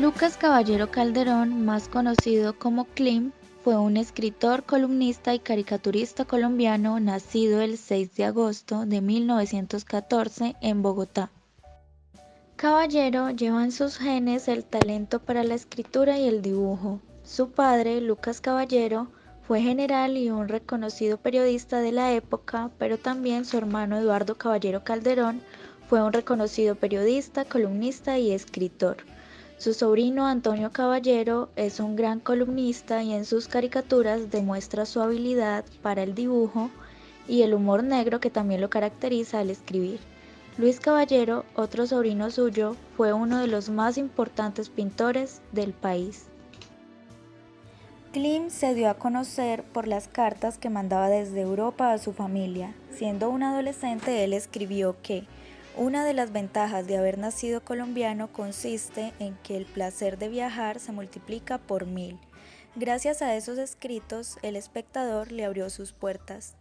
Lucas Caballero Calderón, más conocido como Klim, fue un escritor, columnista y caricaturista colombiano nacido el 6 de agosto de 1914 en Bogotá. Caballero lleva en sus genes el talento para la escritura y el dibujo. Su padre, Lucas Caballero, fue general y un reconocido periodista de la época, pero también su hermano Eduardo Caballero Calderón fue un reconocido periodista, columnista y escritor. Su sobrino Antonio Caballero es un gran columnista y en sus caricaturas demuestra su habilidad para el dibujo y el humor negro que también lo caracteriza al escribir. Luis Caballero, otro sobrino suyo, fue uno de los más importantes pintores del país. Klim se dio a conocer por las cartas que mandaba desde Europa a su familia. Siendo un adolescente, él escribió que una de las ventajas de haber nacido colombiano consiste en que el placer de viajar se multiplica por 1000. Gracias a esos escritos, El Espectador le abrió sus puertas.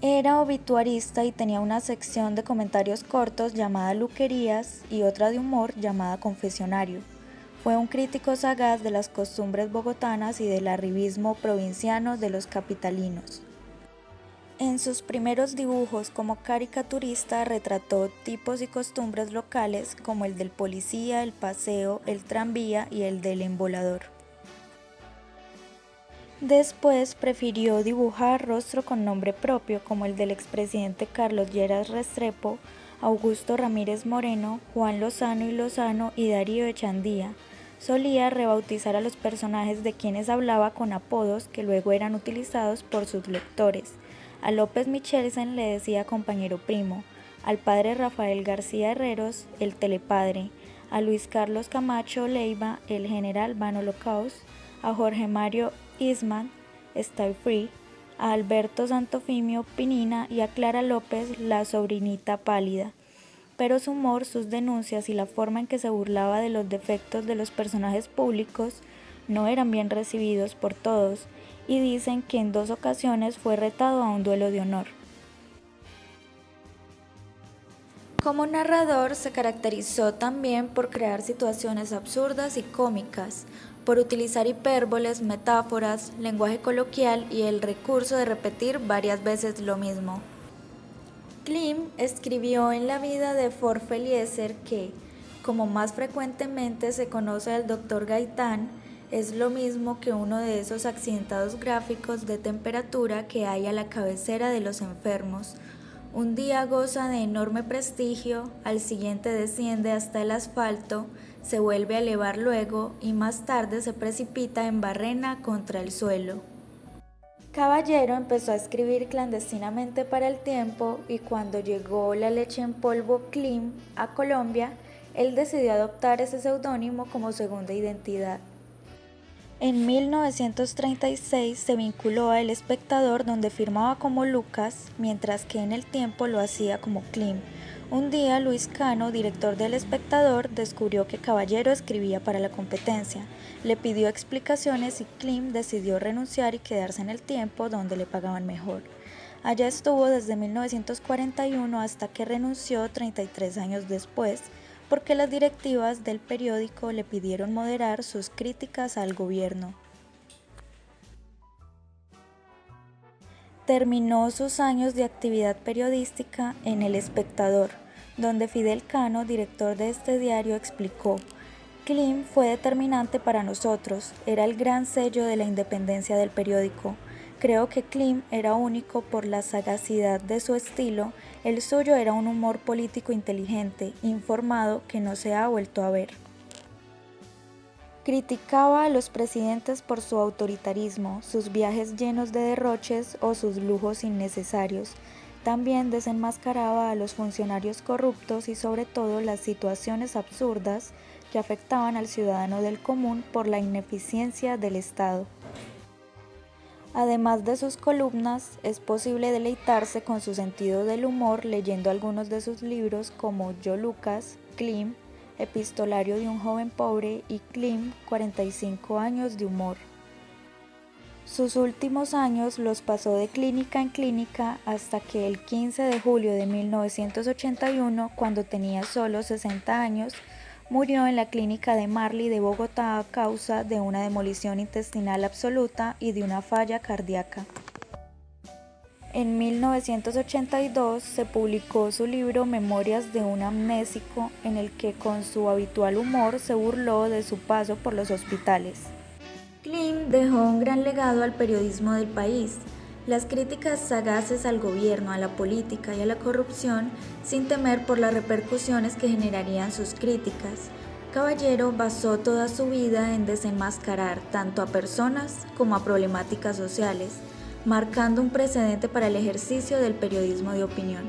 Era obituarista y tenía una sección de comentarios cortos llamada Luquerías y otra de humor llamada Confesionario. Fue un crítico sagaz de las costumbres bogotanas y del arribismo provinciano de los capitalinos. En sus primeros dibujos como caricaturista retrató tipos y costumbres locales como el del policía, el paseo, el tranvía y el del embolador. Después prefirió dibujar rostro con nombre propio como el del expresidente Carlos Lleras Restrepo, Augusto Ramírez Moreno, Juan Lozano y Lozano y Darío Echandía. Solía rebautizar a los personajes de quienes hablaba con apodos que luego eran utilizados por sus lectores. A López Michelsen le decía compañero primo, al padre Rafael García Herreros, el telepadre, a Luis Carlos Camacho Leiva, el general Van Holocaust, a Jorge Mario Eastman, Stay Free, a Alberto Santofimio Pinina y a Clara López, la sobrinita pálida. Pero su humor, sus denuncias y la forma en que se burlaba de los defectos de los personajes públicos no eran bien recibidos por todos, y dicen que en 2 ocasiones fue retado a un duelo de honor. Como narrador se caracterizó también por crear situaciones absurdas y cómicas, por utilizar hipérboles, metáforas, lenguaje coloquial y el recurso de repetir varias veces lo mismo. Klim escribió en La vida de Fort Eliezer que, como más frecuentemente se conoce al Dr. Gaitán, es lo mismo que uno de esos accidentados gráficos de temperatura que hay a la cabecera de los enfermos. Un día goza de enorme prestigio, al siguiente desciende hasta el asfalto, se vuelve a elevar luego y más tarde se precipita en barrena contra el suelo. Caballero empezó a escribir clandestinamente para El Tiempo y cuando llegó la leche en polvo Klim a Colombia, él decidió adoptar ese seudónimo como segunda identidad. En 1936 se vinculó a El Espectador, donde firmaba como Lucas, mientras que en El Tiempo lo hacía como Klim. Un día Luis Cano, director del Espectador, descubrió que Caballero escribía para la competencia. Le pidió explicaciones y Klim decidió renunciar y quedarse en El Tiempo, donde le pagaban mejor. Allá estuvo desde 1941 hasta que renunció 33 años después, porque las directivas del periódico le pidieron moderar sus críticas al gobierno. Terminó sus años de actividad periodística en El Espectador, donde Fidel Cano, director de este diario, explicó: Klim fue determinante para nosotros, era el gran sello de la independencia del periódico. Creo que Klim era único por la sagacidad de su estilo, el suyo era un humor político inteligente, informado, que no se ha vuelto a ver. Criticaba a los presidentes por su autoritarismo, sus viajes llenos de derroches o sus lujos innecesarios. También desenmascaraba a los funcionarios corruptos y sobre todo las situaciones absurdas que afectaban al ciudadano del común por la ineficiencia del Estado. Además de sus columnas, es posible deleitarse con su sentido del humor leyendo algunos de sus libros como Yo Lucas, Klim, Epistolario de un joven pobre y Klim, 45 años de humor. Sus últimos años los pasó de clínica en clínica hasta que el 15 de julio de 1981, cuando tenía solo 60 años, murió en la clínica de Marley de Bogotá a causa de una demolición intestinal absoluta y de una falla cardíaca. En 1982 se publicó su libro Memorias de un amnésico, en el que con su habitual humor se burló de su paso por los hospitales. Klim dejó un gran legado al periodismo del país, las críticas sagaces al gobierno, a la política y a la corrupción, sin temer por las repercusiones que generarían sus críticas. Caballero basó toda su vida en desenmascarar tanto a personas como a problemáticas sociales, marcando un precedente para el ejercicio del periodismo de opinión.